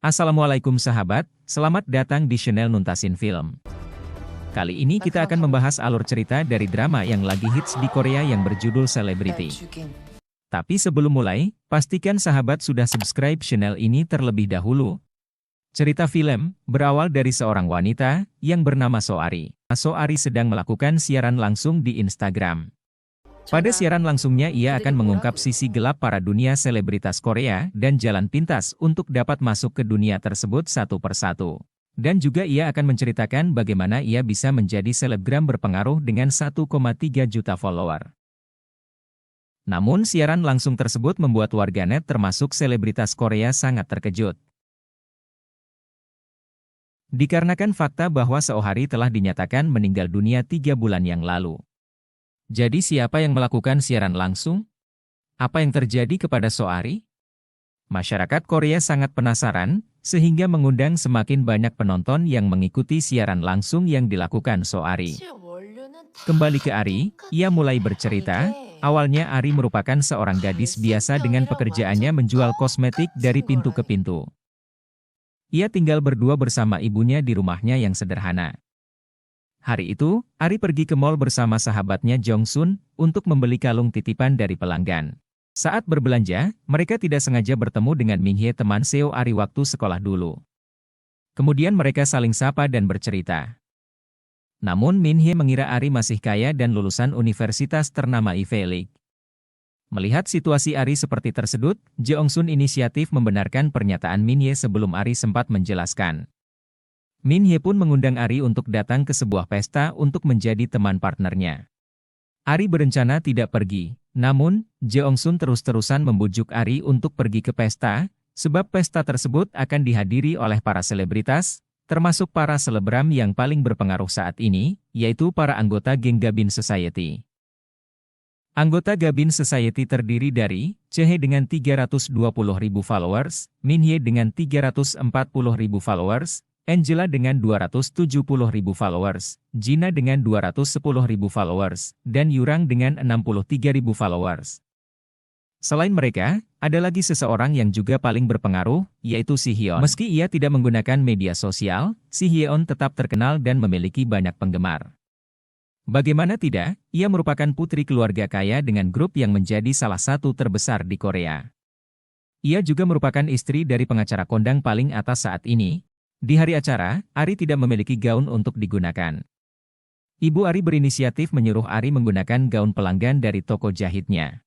Assalamualaikum sahabat, selamat datang di channel Nuntasin Film. Kali ini kita akan membahas alur cerita dari drama yang lagi hits di Korea yang berjudul Celebrity. Tapi sebelum mulai, pastikan sahabat sudah subscribe channel ini terlebih dahulu. Cerita film berawal dari seorang wanita yang bernama Soari. Soari sedang melakukan siaran langsung di Instagram. Pada siaran langsungnya ia akan mengungkap sisi gelap para dunia selebritas Korea dan jalan pintas untuk dapat masuk ke dunia tersebut satu persatu. Dan juga ia akan menceritakan bagaimana ia bisa menjadi selebgram berpengaruh dengan 1,3 juta follower. Namun siaran langsung tersebut membuat warganet termasuk selebritas Korea sangat terkejut. Dikarenakan fakta bahwa Soari telah dinyatakan meninggal dunia 3 bulan yang lalu. Jadi siapa yang melakukan siaran langsung? Apa yang terjadi kepada Soari? Masyarakat Korea sangat penasaran, sehingga mengundang semakin banyak penonton yang mengikuti siaran langsung yang dilakukan Soari. Kembali ke Ari, ia mulai bercerita, awalnya Ari merupakan seorang gadis biasa dengan pekerjaannya menjual kosmetik dari pintu ke pintu. Ia tinggal berdua bersama ibunya di rumahnya yang sederhana. Hari itu, Ari pergi ke mall bersama sahabatnya Jongsun untuk membeli kalung titipan dari pelanggan. Saat berbelanja, mereka tidak sengaja bertemu dengan Minhye, teman Seo Ari waktu sekolah dulu. Kemudian mereka saling sapa dan bercerita. Namun Minhye mengira Ari masih kaya dan lulusan universitas ternama Ivy League. Melihat situasi Ari seperti tersebut, Jongsun inisiatif membenarkan pernyataan Minhye sebelum Ari sempat menjelaskan. Minhye pun mengundang Ari untuk datang ke sebuah pesta untuk menjadi teman partnernya. Ari berencana tidak pergi, namun Jongsun terus-terusan membujuk Ari untuk pergi ke pesta, sebab pesta tersebut akan dihadiri oleh para selebritas, termasuk para selebgram yang paling berpengaruh saat ini, yaitu para anggota geng Gabin Society. Anggota Gabin Society terdiri dari Chehe dengan 320.000 followers, Minhye dengan 340.000 followers, Angela dengan 270.000 followers, Gina dengan 210.000 followers, dan Yurang dengan 63.000 followers. Selain mereka, ada lagi seseorang yang juga paling berpengaruh, yaitu Sihyeon. Meski ia tidak menggunakan media sosial, Sihyeon tetap terkenal dan memiliki banyak penggemar. Bagaimana tidak, ia merupakan putri keluarga kaya dengan grup yang menjadi salah satu terbesar di Korea. Ia juga merupakan istri dari pengacara kondang paling atas saat ini. Di hari acara, Ari tidak memiliki gaun untuk digunakan. Ibu Ari berinisiatif menyuruh Ari menggunakan gaun pelanggan dari toko jahitnya.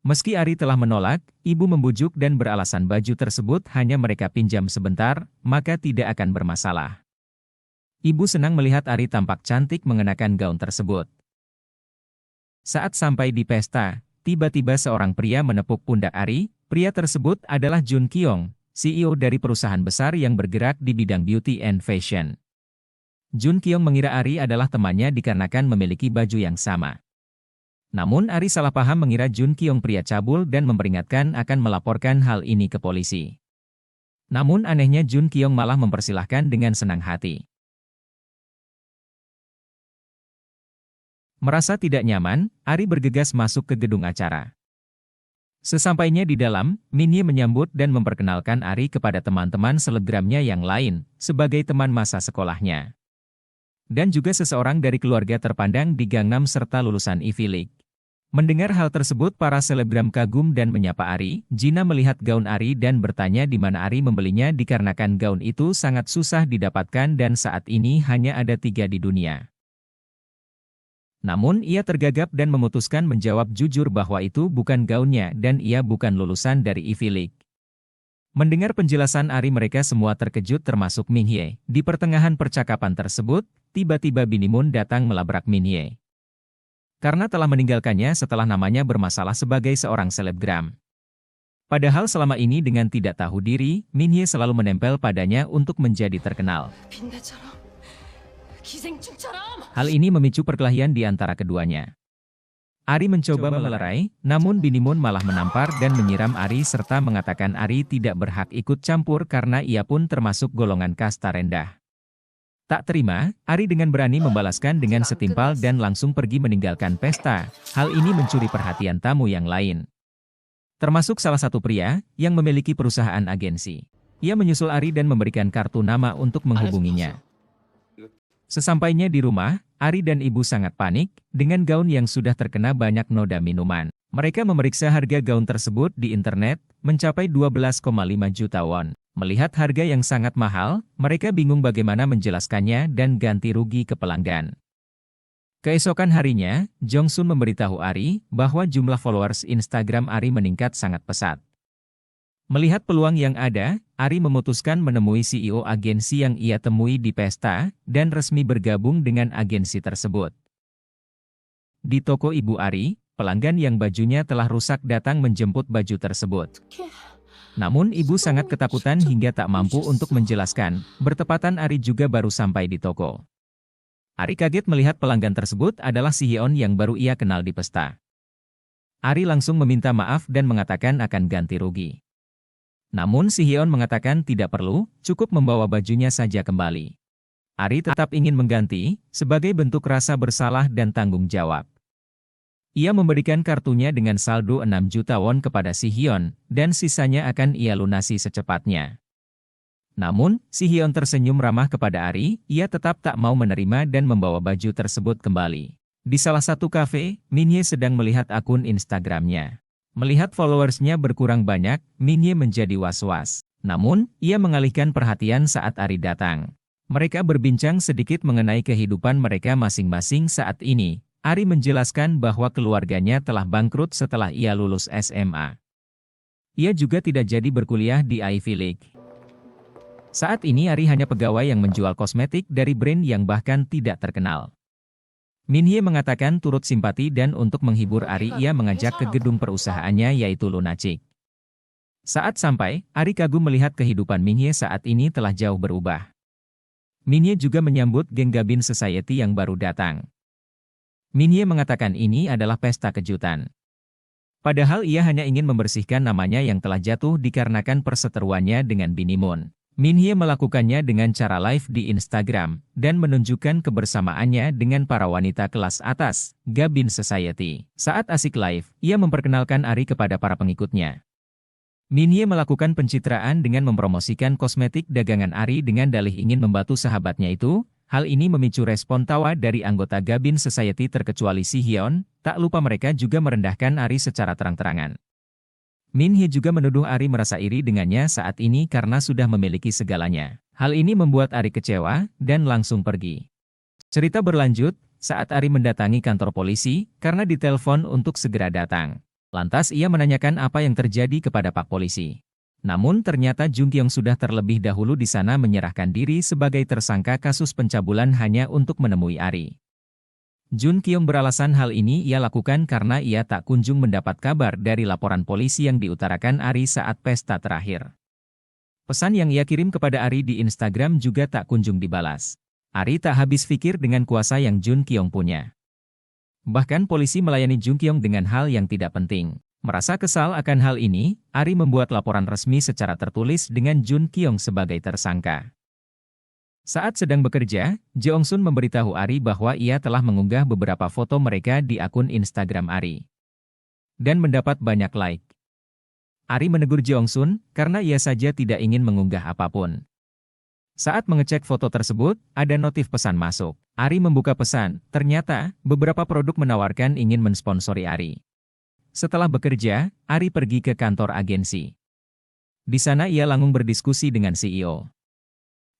Meski Ari telah menolak, ibu membujuk dan beralasan baju tersebut hanya mereka pinjam sebentar, maka tidak akan bermasalah. Ibu senang melihat Ari tampak cantik mengenakan gaun tersebut. Saat sampai di pesta, tiba-tiba seorang pria menepuk pundak Ari. Pria tersebut adalah Jun Kyung, CEO dari perusahaan besar yang bergerak di bidang beauty and fashion. Jun Kyung mengira Ari adalah temannya dikarenakan memiliki baju yang sama. Namun Ari salah paham mengira Jun Kyung pria cabul dan memperingatkan akan melaporkan hal ini ke polisi. Namun anehnya Jun Kyung malah mempersilahkan dengan senang hati. Merasa tidak nyaman, Ari bergegas masuk ke gedung acara. Sesampainya di dalam, Minhye menyambut dan memperkenalkan Ari kepada teman-teman selebgramnya yang lain, sebagai teman masa sekolahnya. Dan juga seseorang dari keluarga terpandang di Gangnam serta lulusan Ivy League. Mendengar hal tersebut para selebgram kagum dan menyapa Ari. Gina melihat gaun Ari dan bertanya di mana Ari membelinya dikarenakan gaun itu sangat susah didapatkan dan saat ini hanya ada 3 di dunia. Namun ia tergagap dan memutuskan menjawab jujur bahwa itu bukan gaunnya dan ia bukan lulusan dari Ivy League. Mendengar penjelasan Ari mereka semua terkejut termasuk Minhye. Di pertengahan percakapan tersebut, tiba-tiba Binimun datang melabrak Minhye. Karena telah meninggalkannya setelah namanya bermasalah sebagai seorang selebgram. Padahal selama ini dengan tidak tahu diri, Minhye selalu menempel padanya untuk menjadi terkenal. Hal ini memicu perkelahian di antara keduanya. Ari mencoba melerai, namun Binimun malah menampar dan menyiram Ari serta mengatakan Ari tidak berhak ikut campur karena ia pun termasuk golongan kasta rendah. Tak terima, Ari dengan berani membalaskan dengan setimpal dan langsung pergi meninggalkan pesta. Hal ini mencuri perhatian tamu yang lain. Termasuk salah satu pria yang memiliki perusahaan agensi. Ia menyusul Ari dan memberikan kartu nama untuk menghubunginya. Sesampainya di rumah, Ari dan ibu sangat panik dengan gaun yang sudah terkena banyak noda minuman. Mereka memeriksa harga gaun tersebut di internet, mencapai 12,5 juta won. Melihat harga yang sangat mahal, mereka bingung bagaimana menjelaskannya dan ganti rugi ke pelanggan. Keesokan harinya, Jongsun memberitahu Ari bahwa jumlah followers Instagram Ari meningkat sangat pesat. Melihat peluang yang ada, Ari memutuskan menemui CEO agensi yang ia temui di pesta dan resmi bergabung dengan agensi tersebut. Di toko ibu Ari, pelanggan yang bajunya telah rusak datang menjemput baju tersebut. Namun ibu sangat ketakutan hingga tak mampu untuk menjelaskan, bertepatan Ari juga baru sampai di toko. Ari kaget melihat pelanggan tersebut adalah Si Hyun yang baru ia kenal di pesta. Ari langsung meminta maaf dan mengatakan akan ganti rugi. Namun Si Hyun mengatakan tidak perlu, cukup membawa bajunya saja kembali. Ari tetap ingin mengganti, sebagai bentuk rasa bersalah dan tanggung jawab. Ia memberikan kartunya dengan saldo 6 juta won kepada Si Hyun, dan sisanya akan ia lunasi secepatnya. Namun, Si Hyun tersenyum ramah kepada Ari, ia tetap tak mau menerima dan membawa baju tersebut kembali. Di salah satu kafe, Min Hye sedang melihat akun Instagramnya. Melihat followersnya berkurang banyak, Min Hye menjadi was-was. Namun, ia mengalihkan perhatian saat Ari datang. Mereka berbincang sedikit mengenai kehidupan mereka masing-masing saat ini. Ari menjelaskan bahwa keluarganya telah bangkrut setelah ia lulus SMA. Ia juga tidak jadi berkuliah di Ivy League. Saat ini Ari hanya pegawai yang menjual kosmetik dari brand yang bahkan tidak terkenal. Min Hye mengatakan turut simpati dan untuk menghibur Ari ia mengajak ke gedung perusahaannya yaitu Lunachik. Saat sampai, Ari kagum melihat kehidupan Min Hye saat ini telah jauh berubah. Min Hye juga menyambut geng Gabin Society yang baru datang. Min Hye mengatakan ini adalah pesta kejutan. Padahal ia hanya ingin membersihkan namanya yang telah jatuh dikarenakan perseteruannya dengan Bini Moon. Min Hye melakukannya dengan cara live di Instagram, dan menunjukkan kebersamaannya dengan para wanita kelas atas, Gabin Society. Saat asik live, ia memperkenalkan Ari kepada para pengikutnya. Min Hye melakukan pencitraan dengan mempromosikan kosmetik dagangan Ari dengan dalih ingin membantu sahabatnya itu. Hal ini memicu respon tawa dari anggota Gabin Society terkecuali Si Hyun, tak lupa mereka juga merendahkan Ari secara terang-terangan. Min Hye juga menuduh Ari merasa iri dengannya saat ini karena sudah memiliki segalanya. Hal ini membuat Ari kecewa dan langsung pergi. Cerita berlanjut, saat Ari mendatangi kantor polisi, karena ditelepon untuk segera datang. Lantas ia menanyakan apa yang terjadi kepada Pak Polisi. Namun ternyata Jung Kyung sudah terlebih dahulu di sana menyerahkan diri sebagai tersangka kasus pencabulan hanya untuk menemui Ari. Jun Kyung beralasan hal ini ia lakukan karena ia tak kunjung mendapat kabar dari laporan polisi yang diutarakan Ari saat pesta terakhir. Pesan yang ia kirim kepada Ari di Instagram juga tak kunjung dibalas. Ari tak habis pikir dengan kuasa yang Jun Kyung punya. Bahkan polisi melayani Jung Kyung dengan hal yang tidak penting. Merasa kesal akan hal ini, Ari membuat laporan resmi secara tertulis dengan Jun Kyung sebagai tersangka. Saat sedang bekerja, Jeongsun memberitahu Ari bahwa ia telah mengunggah beberapa foto mereka di akun Instagram Ari. Dan mendapat banyak like. Ari menegur Jeongsun karena ia saja tidak ingin mengunggah apapun. Saat mengecek foto tersebut, ada notif pesan masuk. Ari membuka pesan, ternyata beberapa produk menawarkan ingin mensponsori Ari. Setelah bekerja, Ari pergi ke kantor agensi. Di sana ia langsung berdiskusi dengan CEO.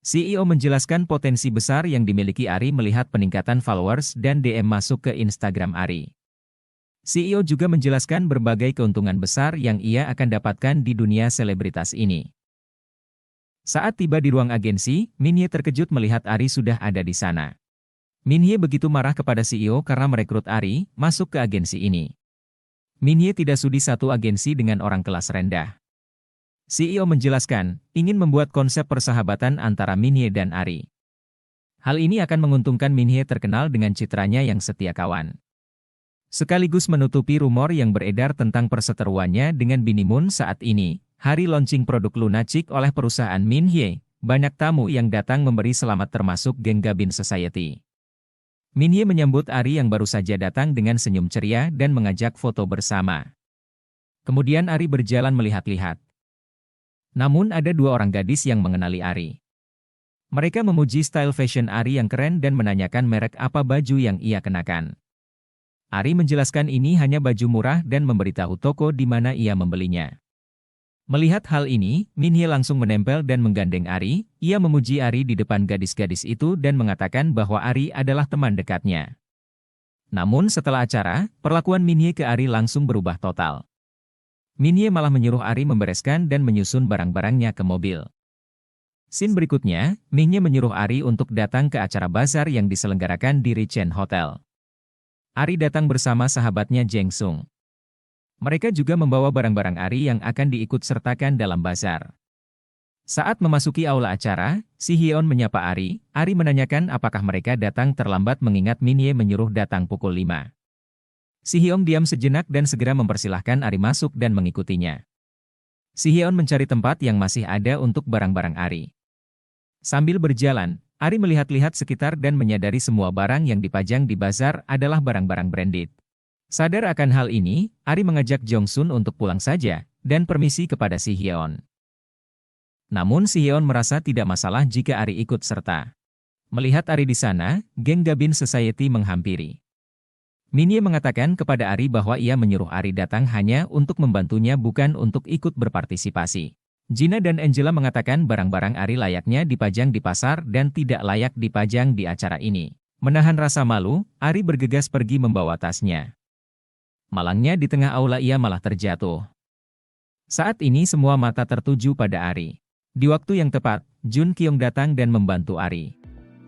CEO menjelaskan potensi besar yang dimiliki Ari melihat peningkatan followers dan DM masuk ke Instagram Ari. CEO juga menjelaskan berbagai keuntungan besar yang ia akan dapatkan di dunia selebritas ini. Saat tiba di ruang agensi, Min Hye terkejut melihat Ari sudah ada di sana. Min Hye begitu marah kepada CEO karena merekrut Ari masuk ke agensi ini. Min Hye tidak sudi satu agensi dengan orang kelas rendah. CEO menjelaskan, ingin membuat konsep persahabatan antara Min Hye dan Ari. Hal ini akan menguntungkan Min Hye terkenal dengan citranya yang setia kawan. Sekaligus menutupi rumor yang beredar tentang perseteruannya dengan Bini Moon saat ini, hari launching produk Lunachik oleh perusahaan Min Hye, banyak tamu yang datang memberi selamat termasuk geng Gabin Society. Min Hye menyambut Ari yang baru saja datang dengan senyum ceria dan mengajak foto bersama. Kemudian Ari berjalan melihat-lihat. Namun ada dua orang gadis yang mengenali Ari. Mereka memuji style fashion Ari yang keren dan menanyakan merek apa baju yang ia kenakan. Ari menjelaskan ini hanya baju murah dan memberitahu toko di mana ia membelinya. Melihat hal ini, Min Hye langsung menempel dan menggandeng Ari. Ia memuji Ari di depan gadis-gadis itu dan mengatakan bahwa Ari adalah teman dekatnya. Namun setelah acara, perlakuan Min Hye ke Ari langsung berubah total. Min Hye malah menyuruh Ari membereskan dan menyusun barang-barangnya ke mobil. Scene berikutnya, Min Hye menyuruh Ari untuk datang ke acara bazar yang diselenggarakan di Richen Hotel. Ari datang bersama sahabatnya Jeng Sung. Mereka juga membawa barang-barang Ari yang akan diikut sertakan dalam bazar. Saat memasuki aula acara, Si Hyeon menyapa Ari. Ari menanyakan apakah mereka datang terlambat mengingat Min Hye menyuruh datang pukul 5. Si Hyeon diam sejenak dan segera mempersilahkan Ari masuk dan mengikutinya. Si Hyeon mencari tempat yang masih ada untuk barang-barang Ari. Sambil berjalan, Ari melihat-lihat sekitar dan menyadari semua barang yang dipajang di bazar adalah barang-barang branded. Sadar akan hal ini, Ari mengajak Jong Sun untuk pulang saja, dan permisi kepada Si Hyeon. Namun Si Hyeon merasa tidak masalah jika Ari ikut serta. Melihat Ari di sana, geng Gabin Society menghampiri. Min Hye mengatakan kepada Ari bahwa ia menyuruh Ari datang hanya untuk membantunya bukan untuk ikut berpartisipasi. Gina dan Angela mengatakan barang-barang Ari layaknya dipajang di pasar dan tidak layak dipajang di acara ini. Menahan rasa malu, Ari bergegas pergi membawa tasnya. Malangnya di tengah aula ia malah terjatuh. Saat ini semua mata tertuju pada Ari. Di waktu yang tepat, Jun Kyung datang dan membantu Ari.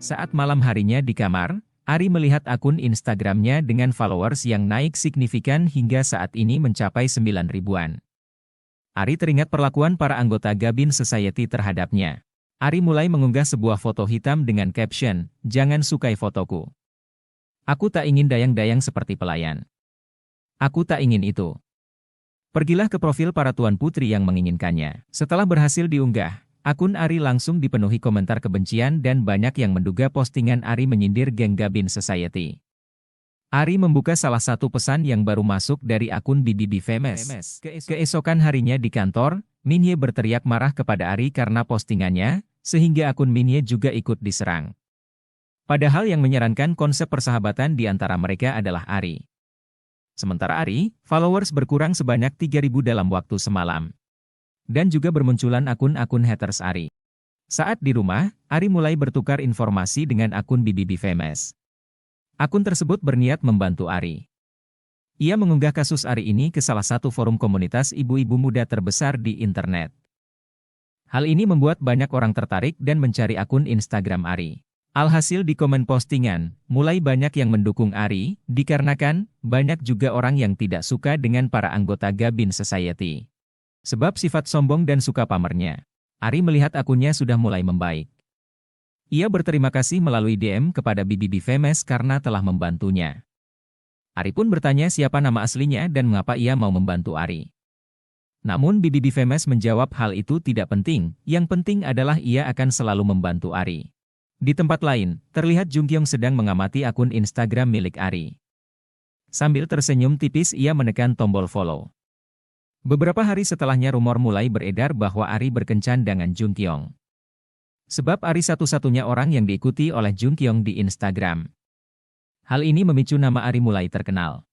Saat malam harinya di kamar, Ari melihat akun Instagramnya dengan followers yang naik signifikan hingga saat ini mencapai 9 ribuan. Ari teringat perlakuan para anggota Gabin Society terhadapnya. Ari mulai mengunggah sebuah foto hitam dengan caption, "Jangan sukai fotoku. Aku tak ingin dayang-dayang seperti pelayan. Aku tak ingin itu." Pergilah ke profil para tuan putri yang menginginkannya. Setelah berhasil diunggah, akun Ari langsung dipenuhi komentar kebencian dan banyak yang menduga postingan Ari menyindir geng Gabin Society. Ari membuka salah satu pesan yang baru masuk dari akun BBB Famous. Keesokan harinya di kantor, Min Hye berteriak marah kepada Ari karena postingannya, sehingga akun Min Hye juga ikut diserang. Padahal yang menyarankan konsep persahabatan di antara mereka adalah Ari. Sementara Ari, followers berkurang sebanyak 3.000 dalam waktu semalam. Dan juga bermunculan akun-akun haters Ari. Saat di rumah, Ari mulai bertukar informasi dengan akun BBB Famous. Akun tersebut berniat membantu Ari. Ia mengunggah kasus Ari ini ke salah satu forum komunitas ibu-ibu muda terbesar di internet. Hal ini membuat banyak orang tertarik dan mencari akun Instagram Ari. Alhasil di komen postingan, mulai banyak yang mendukung Ari, dikarenakan banyak juga orang yang tidak suka dengan para anggota Gabin Society. Sebab sifat sombong dan suka pamernya. Ari melihat akunnya sudah mulai membaik. Ia berterima kasih melalui DM kepada BBB Famous karena telah membantunya. Ari pun bertanya siapa nama aslinya dan mengapa ia mau membantu Ari. Namun BBB Famous menjawab hal itu tidak penting, yang penting adalah ia akan selalu membantu Ari. Di tempat lain, terlihat Jung Kyung sedang mengamati akun Instagram milik Ari. Sambil tersenyum tipis ia menekan tombol follow. Beberapa hari setelahnya rumor mulai beredar bahwa Ari berkencan dengan Jung Kyung. Sebab Ari satu-satunya orang yang diikuti oleh Jung Kyung di Instagram. Hal ini memicu nama Ari mulai terkenal.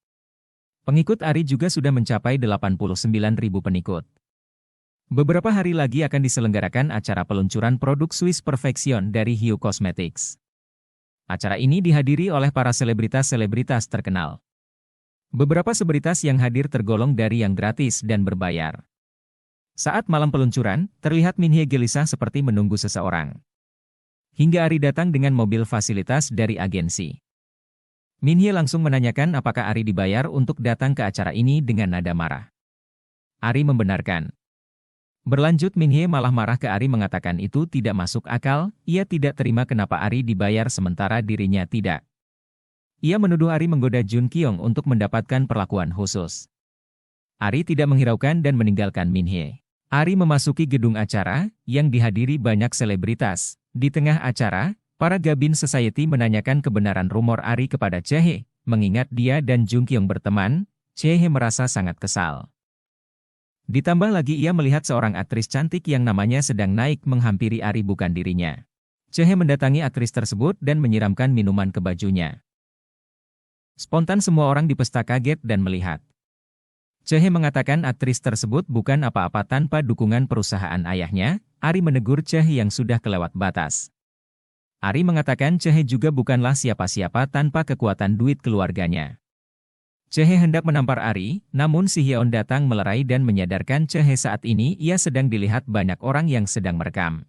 Pengikut Ari juga sudah mencapai 89.000 pengikut. Beberapa hari lagi akan diselenggarakan acara peluncuran produk Swiss Perfection dari Hue Cosmetics. Acara ini dihadiri oleh para selebritas-selebritas terkenal. Beberapa selebritas yang hadir tergolong dari yang gratis dan berbayar. Saat malam peluncuran, terlihat Min Hye gelisah seperti menunggu seseorang. Hingga Ari datang dengan mobil fasilitas dari agensi. Min Hye langsung menanyakan apakah Ari dibayar untuk datang ke acara ini dengan nada marah. Ari membenarkan. Berlanjut Min Hye malah marah ke Ari mengatakan itu tidak masuk akal, ia tidak terima kenapa Ari dibayar sementara dirinya tidak. Ia menuduh Ari menggoda Jun Kyung untuk mendapatkan perlakuan khusus. Ari tidak menghiraukan dan meninggalkan Min Hye. Ari memasuki gedung acara, yang dihadiri banyak selebritas. Di tengah acara, para Gabin Society menanyakan kebenaran rumor Ari kepada Chae. Mengingat dia dan Jung Kyung berteman, Chae merasa sangat kesal. Ditambah lagi ia melihat seorang aktris cantik yang namanya sedang naik menghampiri Ari bukan dirinya. Chehe mendatangi aktris tersebut dan menyiramkan minuman ke bajunya. Spontan semua orang di pesta kaget dan melihat. Chehe mengatakan aktris tersebut bukan apa-apa tanpa dukungan perusahaan ayahnya. Ari menegur Chehe yang sudah kelewat batas. Ari mengatakan Chehe juga bukanlah siapa-siapa tanpa kekuatan duit keluarganya. Chehe hendak menampar Ari, namun Si Hyeon datang melerai dan menyadarkan Chehe saat ini ia sedang dilihat banyak orang yang sedang merekam.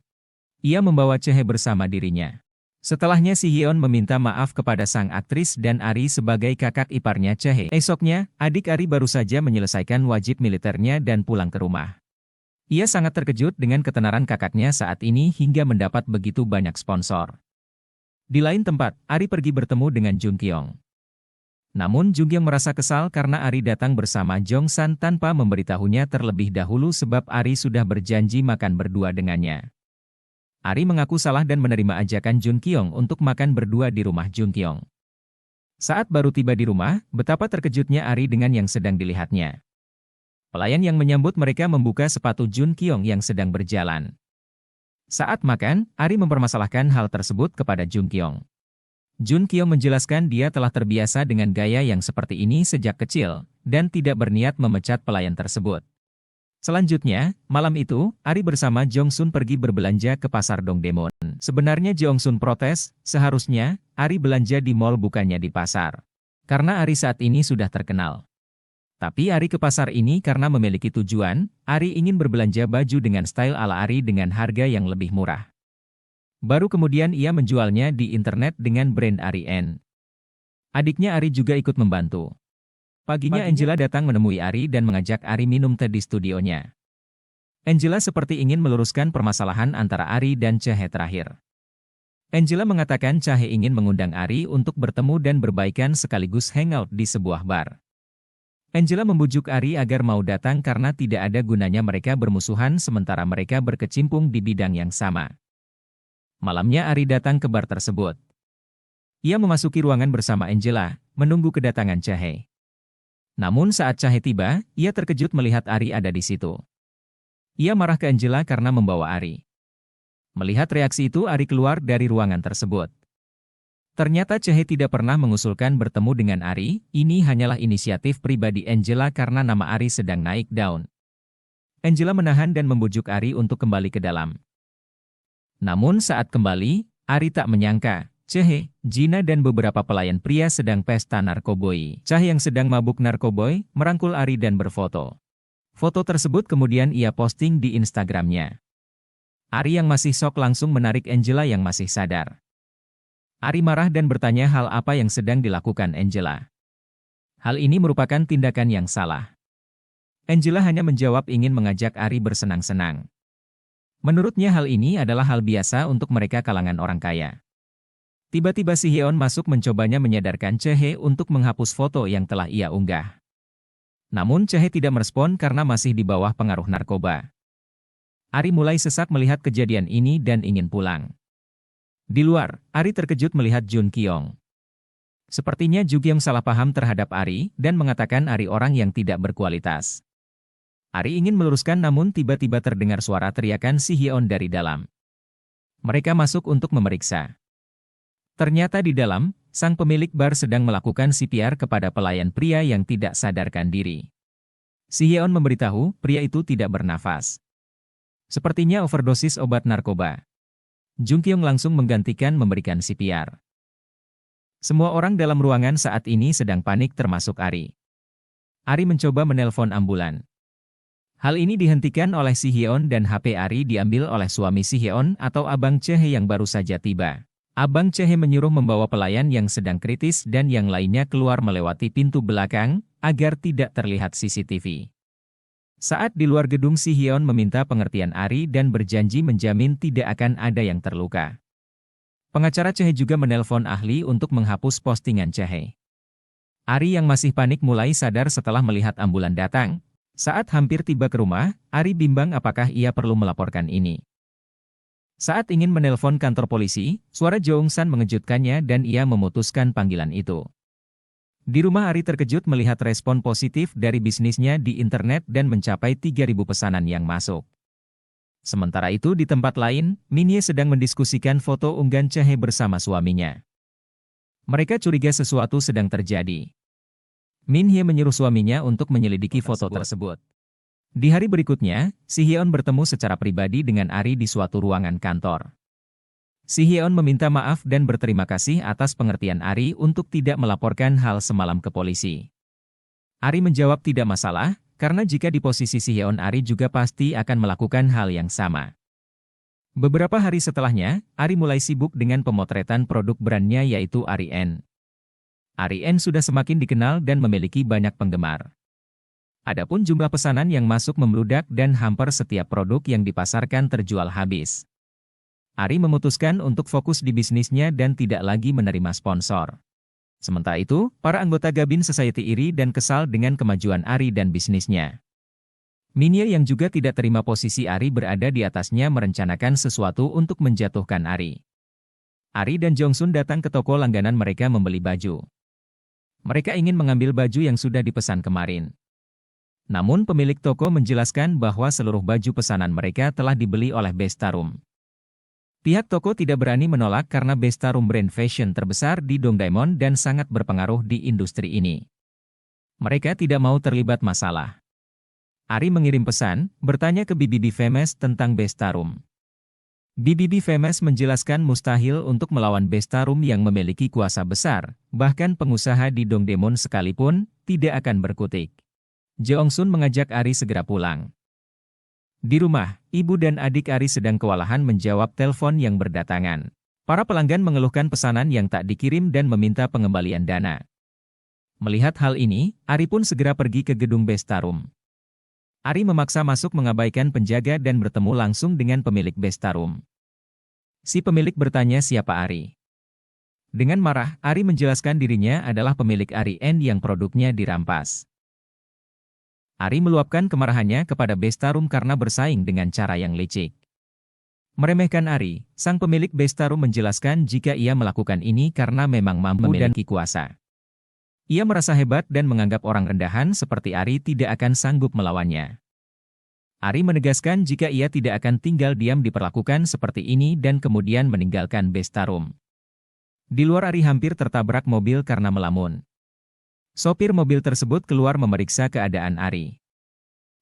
Ia membawa Chehe bersama dirinya. Setelahnya Si Hyeon meminta maaf kepada sang aktris dan Ari sebagai kakak iparnya Chehe. Esoknya, adik Ari baru saja menyelesaikan wajib militernya dan pulang ke rumah. Ia sangat terkejut dengan ketenaran kakaknya saat ini hingga mendapat begitu banyak sponsor. Di lain tempat, Ari pergi bertemu dengan Jung Kyung. Namun Jung Kyung merasa kesal karena Ari datang bersama Jong San tanpa memberitahunya terlebih dahulu sebab Ari sudah berjanji makan berdua dengannya. Ari mengaku salah dan menerima ajakan Jung Kyung untuk makan berdua di rumah Jung Kyung. Saat baru tiba di rumah, betapa terkejutnya Ari dengan yang sedang dilihatnya. Pelayan yang menyambut mereka membuka sepatu Jung Kyung yang sedang berjalan. Saat makan, Ari mempermasalahkan hal tersebut kepada Jung Kyung. Jung Kyung menjelaskan dia telah terbiasa dengan gaya yang seperti ini sejak kecil, dan tidak berniat memecat pelayan tersebut. Selanjutnya, malam itu, Ari bersama Jong Sun pergi berbelanja ke pasar Dongdaemun. Sebenarnya Jong Sun protes, seharusnya, Ari belanja di mall bukannya di pasar. Karena Ari saat ini sudah terkenal. Tapi Ari ke pasar ini karena memiliki tujuan, Ari ingin berbelanja baju dengan style ala Ari dengan harga yang lebih murah. Baru kemudian ia menjualnya di internet dengan brand Ari N. Adiknya Ari juga ikut membantu. Paginya Angela datang menemui Ari dan mengajak Ari minum teh di studionya. Angela seperti ingin meluruskan permasalahan antara Ari dan Chehe terakhir. Angela mengatakan Chehe ingin mengundang Ari untuk bertemu dan berbaikan sekaligus hangout di sebuah bar. Angela membujuk Ari agar mau datang karena tidak ada gunanya mereka bermusuhan sementara mereka berkecimpung di bidang yang sama. Malamnya Ari datang ke bar tersebut. Ia memasuki ruangan bersama Angela, menunggu kedatangan Chehe. Namun saat Chehe tiba, ia terkejut melihat Ari ada di situ. Ia marah ke Angela karena membawa Ari. Melihat reaksi itu Ari keluar dari ruangan tersebut. Ternyata Chehe tidak pernah mengusulkan bertemu dengan Ari, ini hanyalah inisiatif pribadi Angela karena nama Ari sedang naik daun. Angela menahan dan membujuk Ari untuk kembali ke dalam. Namun saat kembali, Ari tak menyangka, Chehe, Gina dan beberapa pelayan pria sedang pesta narkoboy. Chehe yang sedang mabuk narkoboy, merangkul Ari dan berfoto. Foto tersebut kemudian ia posting di Instagramnya. Ari yang masih shock langsung menarik Angela yang masih sadar. Ari marah dan bertanya hal apa yang sedang dilakukan Angela. Hal ini merupakan tindakan yang salah. Angela hanya menjawab ingin mengajak Ari bersenang-senang. Menurutnya hal ini adalah hal biasa untuk mereka kalangan orang kaya. Tiba-tiba Si Hyeon masuk mencobanya menyadarkan Chehe untuk menghapus foto yang telah ia unggah. Namun Chehe tidak merespon karena masih di bawah pengaruh narkoba. Ari mulai sesak melihat kejadian ini dan ingin pulang. Di luar, Ari terkejut melihat Jung Kyung. Sepertinya Jung Kyung salah paham terhadap Ari dan mengatakan Ari orang yang tidak berkualitas. Ari ingin meluruskan namun tiba-tiba terdengar suara teriakan Si Hyeon dari dalam. Mereka masuk untuk memeriksa. Ternyata di dalam, sang pemilik bar sedang melakukan CPR kepada pelayan pria yang tidak sadarkan diri. Si Hyeon memberitahu pria itu tidak bernafas. Sepertinya overdosis obat narkoba. Jung Kyung langsung menggantikan memberikan CPR. Semua orang dalam ruangan saat ini sedang panik termasuk Ari. Ari mencoba menelpon ambulan. Hal ini dihentikan oleh Si Hyeon dan HP Ari diambil oleh suami Si Hyeon atau Abang Chehe yang baru saja tiba. Abang Chehe menyuruh membawa pelayan yang sedang kritis dan yang lainnya keluar melewati pintu belakang agar tidak terlihat CCTV. Saat di luar gedung Si Hyeon meminta pengertian Ari dan berjanji menjamin tidak akan ada yang terluka. Pengacara Chehe juga menelpon ahli untuk menghapus postingan Chehe. Ari yang masih panik mulai sadar setelah melihat ambulan datang. Saat hampir tiba ke rumah, Ari bimbang apakah ia perlu melaporkan ini. Saat ingin menelpon kantor polisi, suara Jong San mengejutkannya dan ia memutuskan panggilan itu. Di rumah Ari terkejut melihat respon positif dari bisnisnya di internet dan mencapai 3.000 pesanan yang masuk. Sementara itu di tempat lain, Minhye sedang mendiskusikan foto unggahan Chae bersama suaminya. Mereka curiga sesuatu sedang terjadi. Minhye menyuruh suaminya untuk menyelidiki foto tersebut. Di hari berikutnya, Si Hyeon bertemu secara pribadi dengan Ari di suatu ruangan kantor. Si Hyeon meminta maaf dan berterima kasih atas pengertian Ari untuk tidak melaporkan hal semalam ke polisi. Ari menjawab tidak masalah, karena jika di posisi Si Hyeon Ari juga pasti akan melakukan hal yang sama. Beberapa hari setelahnya, Ari mulai sibuk dengan pemotretan produk brandnya yaitu Ari N. Ari N sudah semakin dikenal dan memiliki banyak penggemar. Adapun jumlah pesanan yang masuk membludak dan hampir setiap produk yang dipasarkan terjual habis. Ari memutuskan untuk fokus di bisnisnya dan tidak lagi menerima sponsor. Sementara itu, para anggota Gabin Society iri dan kesal dengan kemajuan Ari dan bisnisnya. Minhye yang juga tidak terima posisi Ari berada di atasnya merencanakan sesuatu untuk menjatuhkan Ari. Ari dan Jongsun datang ke toko langganan mereka membeli baju. Mereka ingin mengambil baju yang sudah dipesan kemarin. Namun pemilik toko menjelaskan bahwa seluruh baju pesanan mereka telah dibeli oleh Besta-room. Pihak toko tidak berani menolak karena Besta-room brand fashion terbesar di Dongdaemun dan sangat berpengaruh di industri ini. Mereka tidak mau terlibat masalah. Ari mengirim pesan, bertanya ke BBB Famous tentang Besta-room. BBB Famous menjelaskan mustahil untuk melawan Besta-room yang memiliki kuasa besar, bahkan pengusaha di Dongdaemun sekalipun tidak akan berkutik. Jeongsun mengajak Ari segera pulang. Di rumah, ibu dan adik Ari sedang kewalahan menjawab telepon yang berdatangan. Para pelanggan mengeluhkan pesanan yang tak dikirim dan meminta pengembalian dana. Melihat hal ini, Ari pun segera pergi ke gedung Besta-room. Ari memaksa masuk mengabaikan penjaga dan bertemu langsung dengan pemilik Besta-room. Si pemilik bertanya siapa Ari. Dengan marah, Ari menjelaskan dirinya adalah pemilik Ari N yang produknya dirampas. Ari meluapkan kemarahannya kepada Besta-room karena bersaing dengan cara yang licik. Meremehkan Ari, sang pemilik Besta-room menjelaskan jika ia melakukan ini karena memang mampu dan memiliki kuasa. Ia merasa hebat dan menganggap orang rendahan seperti Ari tidak akan sanggup melawannya. Ari menegaskan jika ia tidak akan tinggal diam diperlakukan seperti ini dan kemudian meninggalkan Besta-room. Di luar Ari hampir tertabrak mobil karena melamun. Sopir mobil tersebut keluar memeriksa keadaan Ari.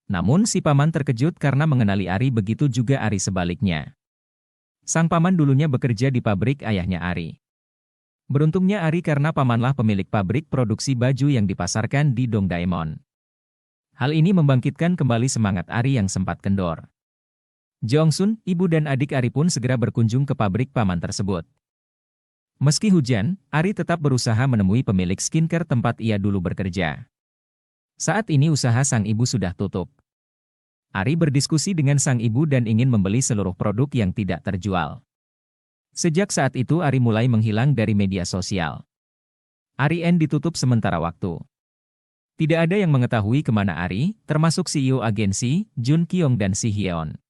Namun si paman terkejut karena mengenali Ari, begitu juga Ari sebaliknya. Sang paman dulunya bekerja di pabrik ayahnya Ari. Beruntungnya Ari karena pamanlah pemilik pabrik produksi baju yang dipasarkan di Dongdaemun. Hal ini membangkitkan kembali semangat Ari yang sempat kendor. Jeongsun, ibu dan adik Ari pun segera berkunjung ke pabrik paman tersebut. Meski hujan, Ari tetap berusaha menemui pemilik skincare tempat ia dulu bekerja. Saat ini usaha sang ibu sudah tutup. Ari berdiskusi dengan sang ibu dan ingin membeli seluruh produk yang tidak terjual. Sejak saat itu Ari mulai menghilang dari media sosial. Ari N ditutup sementara waktu. Tidak ada yang mengetahui kemana Ari, termasuk CEO agensi, Jun Kyung dan Si Hyeon.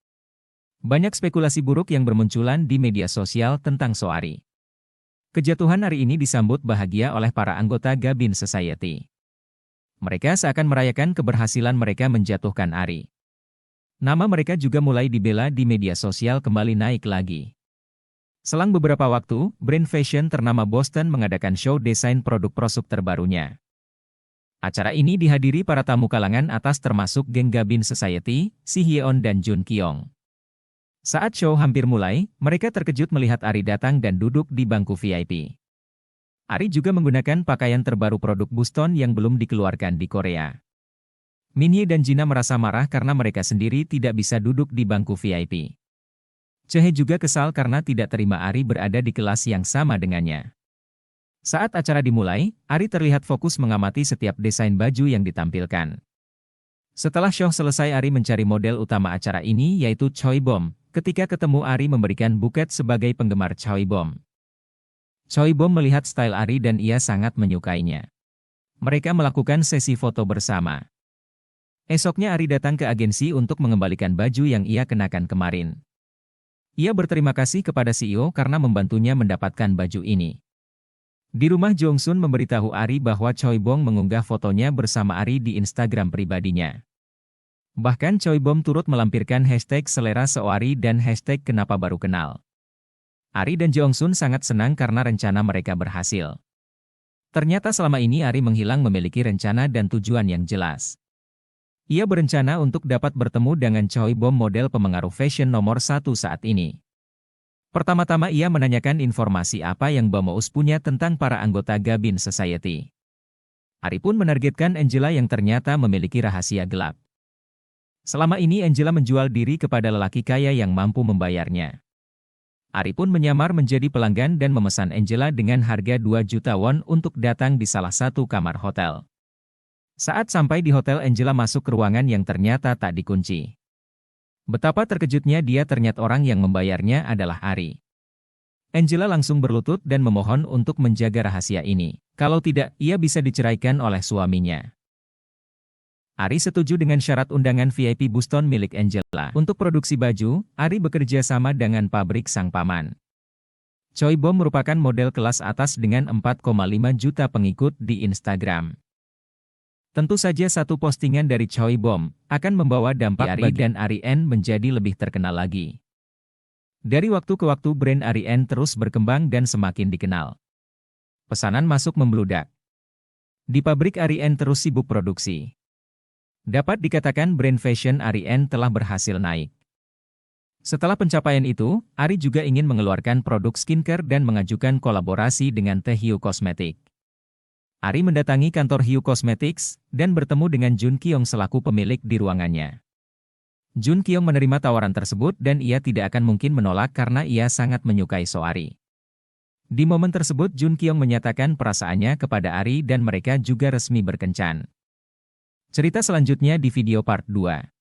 Banyak spekulasi buruk yang bermunculan di media sosial tentang Ari. Kejatuhan Ari ini disambut bahagia oleh para anggota Gabin Society. Mereka seakan merayakan keberhasilan mereka menjatuhkan Ari. Nama mereka juga mulai dibela di media sosial kembali naik lagi. Selang beberapa waktu, brand fashion ternama Boston mengadakan show desain produk prosuk terbarunya. Acara ini dihadiri para tamu kalangan atas termasuk geng Gabin Society, Si Hyeon dan Jun Kyung. Saat show hampir mulai, mereka terkejut melihat Ari datang dan duduk di bangku VIP. Ari juga menggunakan pakaian terbaru produk Boston yang belum dikeluarkan di Korea. Minhye dan Jina merasa marah karena mereka sendiri tidak bisa duduk di bangku VIP. Chae juga kesal karena tidak terima Ari berada di kelas yang sama dengannya. Saat acara dimulai, Ari terlihat fokus mengamati setiap desain baju yang ditampilkan. Setelah show selesai, Ari mencari model utama acara ini yaitu Choi Bom. Ketika ketemu, Ari memberikan buket sebagai penggemar Choi Bom. Choi Bom melihat style Ari dan ia sangat menyukainya. Mereka melakukan sesi foto bersama. Esoknya Ari datang ke agensi untuk mengembalikan baju yang ia kenakan kemarin. Ia berterima kasih kepada CEO karena membantunya mendapatkan baju ini. Di rumah Jong Sun memberitahu Ari bahwa Choi Bom mengunggah fotonya bersama Ari di Instagram pribadinya. Bahkan Choi Bom turut melampirkan hashtag selera seoari dan hashtag kenapa baru kenal. Ari dan Jong Sun sangat senang karena rencana mereka berhasil. Ternyata selama ini Ari menghilang memiliki rencana dan tujuan yang jelas. Ia berencana untuk dapat bertemu dengan Choi Bom, model pemengaruh fashion nomor 1 saat ini. Pertama-tama ia menanyakan informasi apa yang Bamous punya tentang para anggota Gabin Society. Ari pun menargetkan Angela yang ternyata memiliki rahasia gelap. Selama ini Angela menjual diri kepada lelaki kaya yang mampu membayarnya. Ari pun menyamar menjadi pelanggan dan memesan Angela dengan harga 2 juta won untuk datang di salah satu kamar hotel. Saat sampai di hotel, Angela masuk ke ruangan yang ternyata tak dikunci. Betapa terkejutnya dia, ternyata orang yang membayarnya adalah Ari. Angela langsung berlutut dan memohon untuk menjaga rahasia ini. Kalau tidak, ia bisa diceraikan oleh suaminya. Ari setuju dengan syarat undangan VIP Buston milik Angela. Untuk produksi baju, Ari bekerja sama dengan pabrik sang paman. Choi Bom merupakan model kelas atas dengan 4,5 juta pengikut di Instagram. Tentu saja satu postingan dari Choi Bom akan membawa dampak Ari dan Ari N menjadi lebih terkenal lagi. Dari waktu ke waktu brand Ari N terus berkembang dan semakin dikenal. Pesanan masuk membludak. Di pabrik Ari N terus sibuk produksi. Dapat dikatakan brand fashion Ari N telah berhasil naik. Setelah pencapaian itu, Ari juga ingin mengeluarkan produk skincare dan mengajukan kolaborasi dengan The Hue Cosmetics. Ari mendatangi kantor Hue Cosmetics dan bertemu dengan Jun Kyung selaku pemilik di ruangannya. Jun Kyung menerima tawaran tersebut dan ia tidak akan mungkin menolak karena ia sangat menyukai Ari. Di momen tersebut Jun Kyung menyatakan perasaannya kepada Ari dan mereka juga resmi berkencan. Cerita selanjutnya di video part 2.